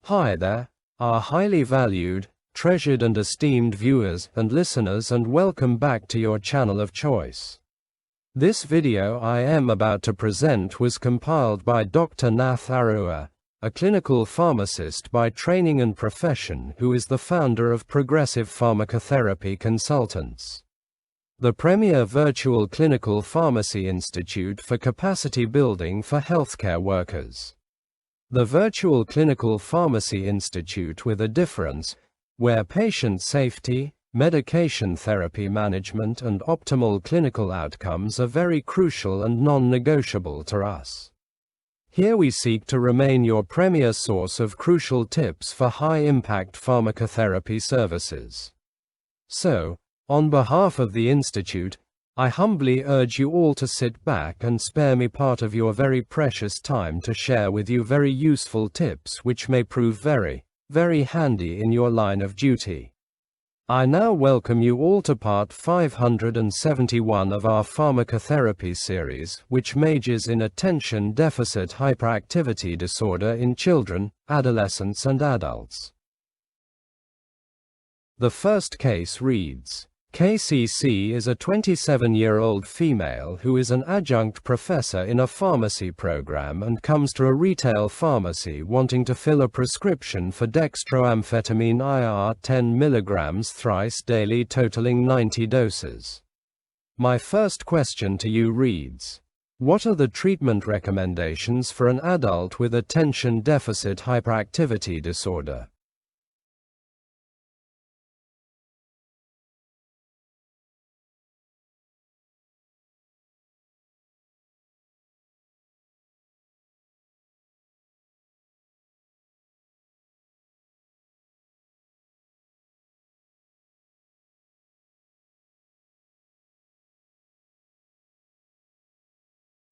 Hi there, our highly valued, treasured and esteemed viewers and listeners, and welcome back to your channel of choice. This video I am about to present was compiled by Dr. Nath Arua, a clinical pharmacist by training and profession who is the founder of Progressive Pharmacotherapy Consultants, the premier virtual clinical pharmacy institute for capacity building for healthcare workers. The Virtual Clinical Pharmacy Institute with a difference, where patient safety, medication therapy management and optimal clinical outcomes are very crucial and non-negotiable to us. Here we seek to remain your premier source of crucial tips for high-impact pharmacotherapy services. So, on behalf of the Institute, I humbly urge you all to sit back and spare me part of your very precious time to share with you very useful tips which may prove very, very handy in your line of duty. I now welcome you all to part 571 of our pharmacotherapy series, which majors in attention deficit hyperactivity disorder in children, adolescents and adults. The first case reads: KCC is a 27-year-old female who is an adjunct professor in a pharmacy program and comes to a retail pharmacy wanting to fill a prescription for dextroamphetamine IR 10 mg thrice daily totaling 90 doses. My first question to you reads: what are the treatment recommendations for an adult with attention deficit hyperactivity disorder?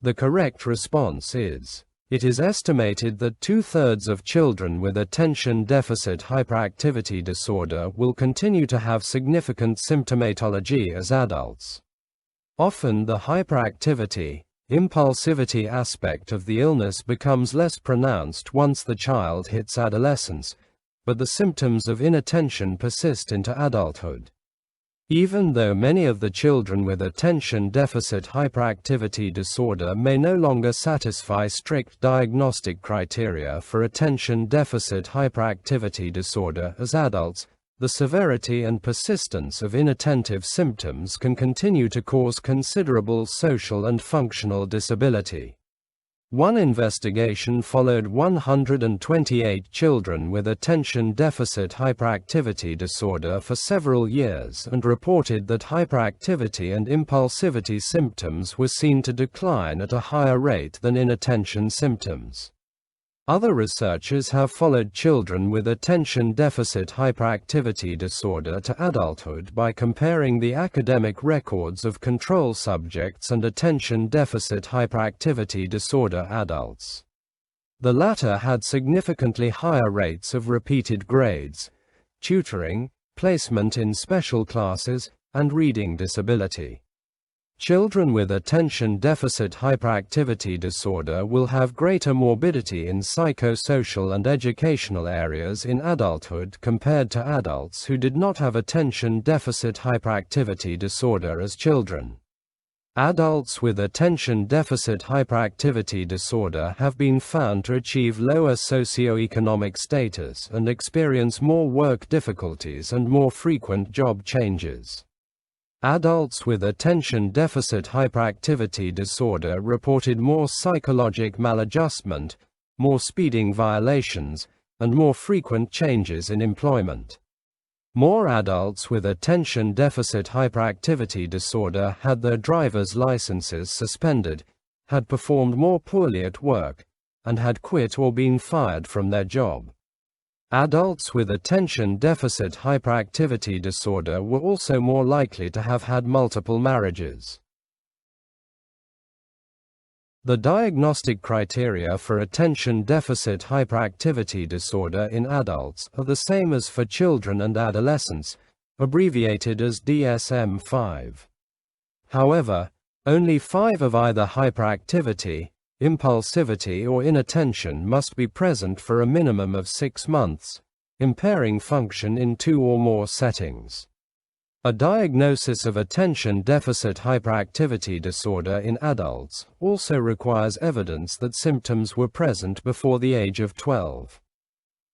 The correct response is: it is estimated that 2/3 of children with attention deficit hyperactivity disorder will continue to have significant symptomatology as adults. Often the hyperactivity, impulsivity aspect of the illness becomes less pronounced once the child hits adolescence, but the symptoms of inattention persist into adulthood. Even though many of the children with attention deficit hyperactivity disorder may no longer satisfy strict diagnostic criteria for attention deficit hyperactivity disorder as adults, the severity and persistence of inattentive symptoms can continue to cause considerable social and functional disability. One investigation followed 128 children with attention deficit hyperactivity disorder for several years and reported that hyperactivity and impulsivity symptoms were seen to decline at a higher rate than inattention symptoms. Other researchers have followed children with attention deficit hyperactivity disorder to adulthood by comparing the academic records of control subjects and attention deficit hyperactivity disorder adults. The latter had significantly higher rates of repeated grades, tutoring, placement in special classes, and reading disability. Children with attention deficit hyperactivity disorder will have greater morbidity in psychosocial and educational areas in adulthood compared to adults who did not have attention deficit hyperactivity disorder as children. Adults with attention deficit hyperactivity disorder have been found to achieve lower socioeconomic status and experience more work difficulties and more frequent job changes. Adults with attention deficit hyperactivity disorder reported more psychologic maladjustment, more speeding violations, and more frequent changes in employment. More adults with attention deficit hyperactivity disorder had their driver's licenses suspended, had performed more poorly at work, and had quit or been fired from their job. Adults with attention deficit hyperactivity disorder were also more likely to have had multiple marriages. The diagnostic criteria for attention deficit hyperactivity disorder in adults are the same as for children and adolescents, abbreviated as DSM-5. However, only 5 of either hyperactivity, impulsivity or inattention must be present for a minimum of 6 months, impairing function in 2 or more settings. A diagnosis of attention deficit hyperactivity disorder in adults also requires evidence that symptoms were present before the age of 12.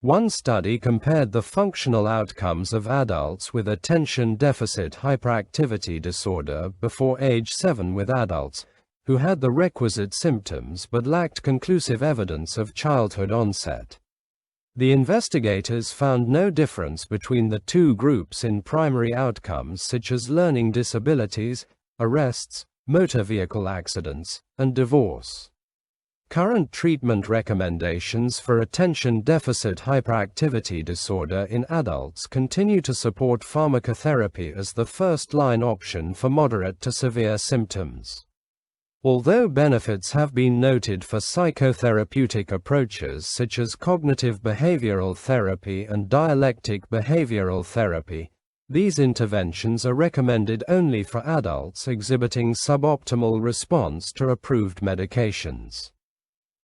One study compared the functional outcomes of adults with attention deficit hyperactivity disorder before age 7 with adults who had the requisite symptoms but lacked conclusive evidence of childhood onset. The investigators found no difference between the two groups in primary outcomes such as learning disabilities, arrests, motor vehicle accidents, and divorce. Current treatment recommendations for attention deficit hyperactivity disorder in adults continue to support pharmacotherapy as the first-line option for moderate to severe symptoms. Although benefits have been noted for psychotherapeutic approaches such as cognitive behavioral therapy and dialectic behavioral therapy, these interventions are recommended only for adults exhibiting suboptimal response to approved medications.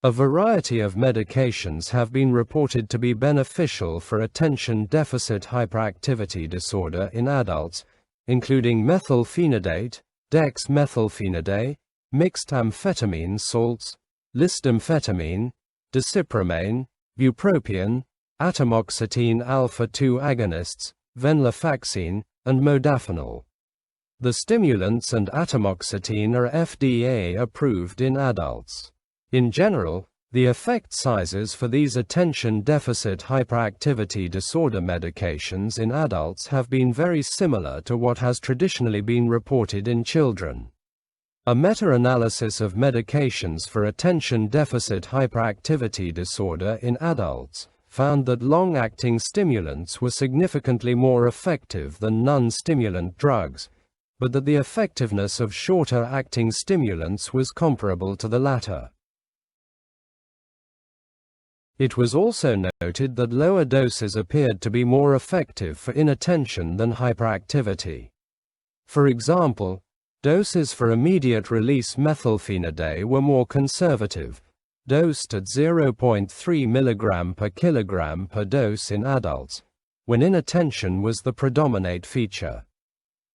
A variety of medications have been reported to be beneficial for attention deficit hyperactivity disorder in adults, including methylphenidate, dexmethylphenidate, mixed amphetamine salts, lisdamfetamine, desipramine, bupropion, atomoxetine alpha-2 agonists, venlafaxine, and modafinil. The stimulants and atomoxetine are FDA approved in adults. In general, the effect sizes for these attention deficit hyperactivity disorder medications in adults have been very similar to what has traditionally been reported in children. A meta-analysis of medications for attention deficit hyperactivity disorder in adults found that long-acting stimulants were significantly more effective than non-stimulant drugs, but that the effectiveness of shorter-acting stimulants was comparable to the latter. It was also noted that lower doses appeared to be more effective for inattention than hyperactivity. For example, doses for immediate-release methylphenidate were more conservative, dosed at 0.3 mg per kilogram per dose in adults, when inattention was the predominant feature.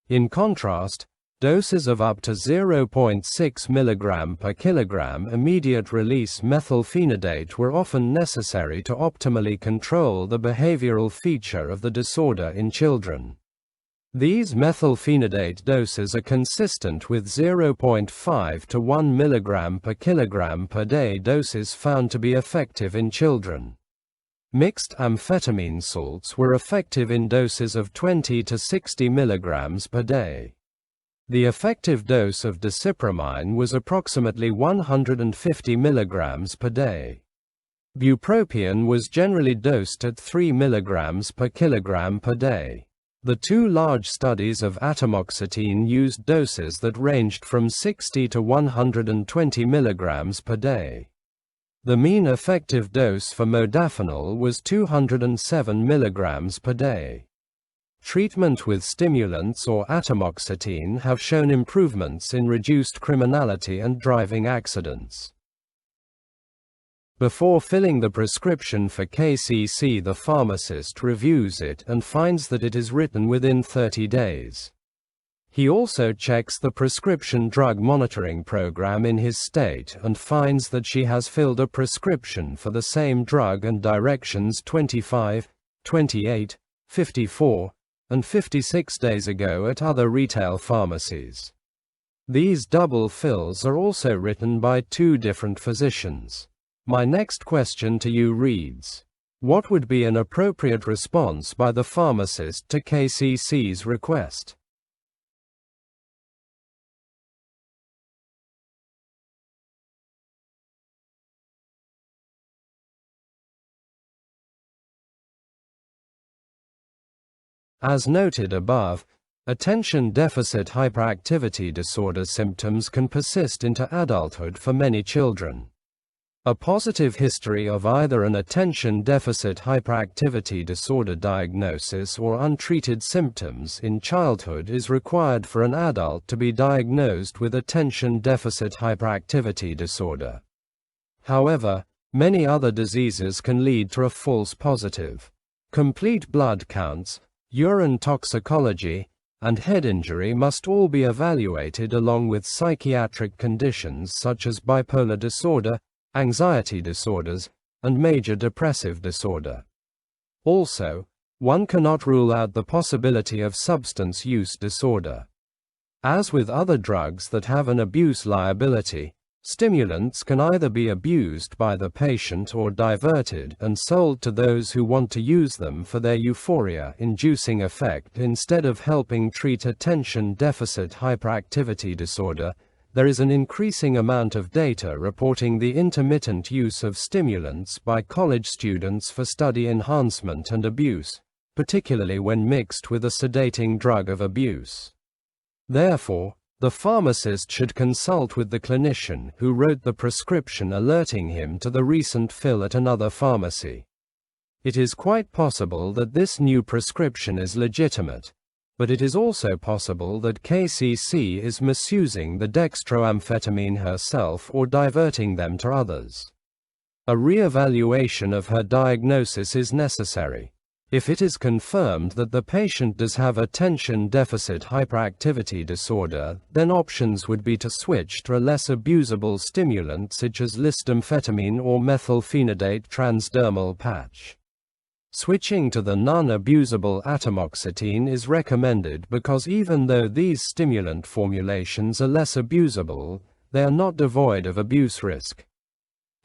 In contrast, doses of up to 0.6 mg per kilogram immediate-release methylphenidate were often necessary to optimally control the behavioral feature of the disorder in children. These methylphenidate doses are consistent with 0.5 to 1 mg per kilogram per day doses found to be effective in children. Mixed amphetamine salts were effective in doses of 20 to 60 mg per day. The effective dose of desipramine was approximately 150 mg per day. Bupropion was generally dosed at 3 mg per kilogram per day. The two large studies of atomoxetine used doses that ranged from 60 to 120 mg per day. The mean effective dose for modafinil was 207 mg per day. Treatment with stimulants or atomoxetine have shown improvements in reduced criminality and driving accidents. Before filling the prescription for KCC, the pharmacist reviews it and finds that it is written within 30 days. He also checks the prescription drug monitoring program in his state and finds that she has filled a prescription for the same drug and directions 25, 28, 54, and 56 days ago at other retail pharmacies. These double fills are also written by two different physicians. My next question to you reads: what would be an appropriate response by the pharmacist to KCC's request? As noted above, attention deficit hyperactivity disorder symptoms can persist into adulthood for many children. A positive history of either an attention deficit hyperactivity disorder diagnosis or untreated symptoms in childhood is required for an adult to be diagnosed with attention deficit hyperactivity disorder. However, many other diseases can lead to a false positive. Complete blood counts, urine toxicology, and head injury must all be evaluated along with psychiatric conditions such as bipolar disorder, anxiety disorders, and major depressive disorder. Also, one cannot rule out the possibility of substance use disorder. As with other drugs that have an abuse liability, stimulants can either be abused by the patient or diverted and sold to those who want to use them for their euphoria-inducing effect instead of helping treat attention deficit hyperactivity disorder. There is an increasing amount of data reporting the intermittent use of stimulants by college students for study enhancement and abuse, particularly when mixed with a sedating drug of abuse. Therefore, the pharmacist should consult with the clinician who wrote the prescription, alerting him to the recent fill at another pharmacy. It is quite possible that this new prescription is legitimate, but it is also possible that KCC is misusing the dextroamphetamine herself or diverting them to others. A re-evaluation of her diagnosis is necessary. If it is confirmed that the patient does have attention deficit hyperactivity disorder, then options would be to switch to a less abusable stimulant such as lisdexamfetamine or methylphenidate transdermal patch. Switching to the non-abusable atomoxetine is recommended because even though these stimulant formulations are less abusable, they are not devoid of abuse risk.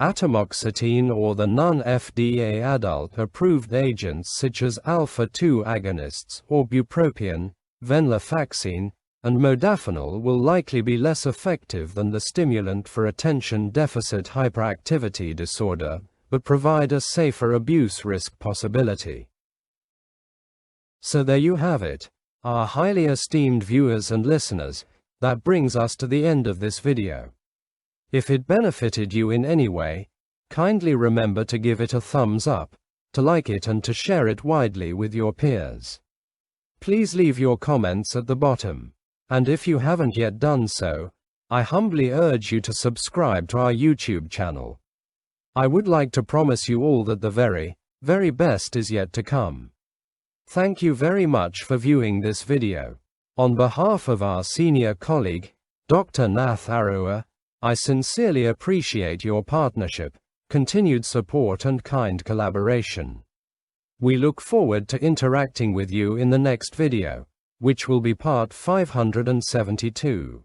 Atomoxetine or the non-FDA adult-approved agents such as alpha-2 agonists or bupropion, venlafaxine, and modafinil will likely be less effective than the stimulant for attention deficit hyperactivity disorder, but provide a safer abuse risk possibility. So there you have it, our highly esteemed viewers and listeners. That brings us to the end of this video. If it benefited you in any way, kindly remember to give it a thumbs up, to like it and to share it widely with your peers. Please leave your comments at the bottom. And if you haven't yet done so, I humbly urge you to subscribe to our YouTube channel. I would like to promise you all that the very, very best is yet to come. Thank you very much for viewing this video. On behalf of our senior colleague, Dr. Nath Arua, I sincerely appreciate your partnership, continued support and kind collaboration. We look forward to interacting with you in the next video, which will be part 572.